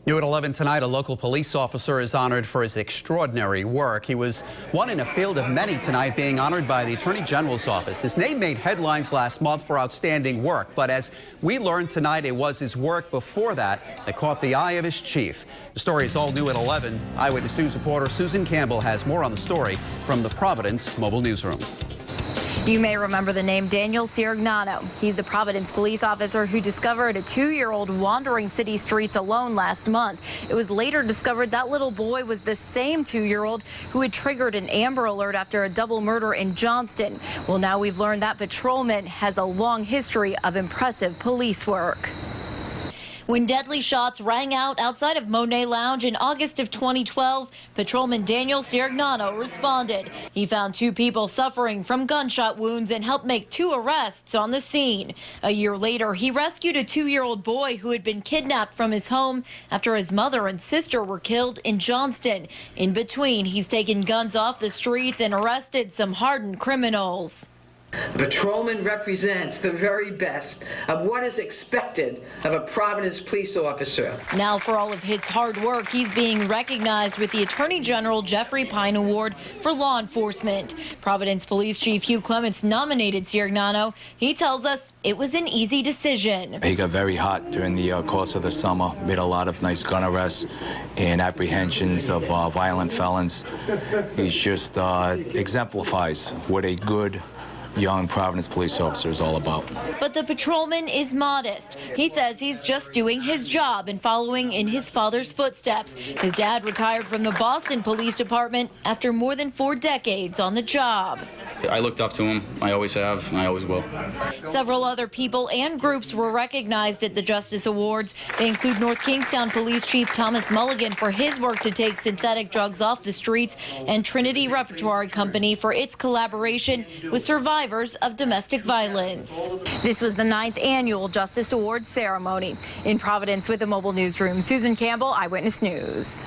New at 11 tonight, a local police officer is honored for his extraordinary work. He was one in a field of many tonight, being honored by the Attorney General's office. His name made headlines last month for outstanding work, but as we learned tonight, it was his work before that caught the eye of his chief. The story is all new at 11. Eyewitness News reporter Susan Campbell has more on the story from the Providence Mobile Newsroom. You may remember the name Daniel Sirignano. He's the Providence police officer who discovered a 2-year-old wandering city streets alone last month. It was later discovered that little boy was the same 2-year-old who had triggered an Amber Alert after a double murder in Johnston. Well, now we've learned that patrolman has a long history of impressive police work. When deadly shots rang out outside of Monet Lounge in August of 2012, patrolman Daniel Sirignano responded. He found 2 people suffering from gunshot wounds and helped make 2 arrests on the scene. A year later, he rescued a 2-year-old boy who had been kidnapped from his home after his mother and sister were killed in Johnston. In between, he's taken guns off the streets and arrested some hardened criminals. The patrolman represents the very best of what is expected of a Providence police officer. Now, for all of his hard work, he's being recognized with the Attorney General Jeffrey Pine Award for Law Enforcement. Providence Police Chief Hugh Clements nominated Sirignano. He tells us it was an easy decision. He got very hot during the course of the summer, made a lot of nice gun arrests and apprehensions of violent felons. He just exemplifies what a good young Providence police officer is all about. But the patrolman is modest. He says he's just doing his job and following in his father's footsteps. His dad retired from the Boston Police Department after more than 4 decades on the job. I looked up to him. I always have, and I always will. Several other people and groups were recognized at the Justice Awards. They include North Kingstown Police Chief Thomas Mulligan for his work to take synthetic drugs off the streets, and Trinity Repertory Company for its collaboration with survivors of domestic violence. This was the 9th annual Justice Awards ceremony. In Providence with the Mobile Newsroom, Susan Campbell, Eyewitness News.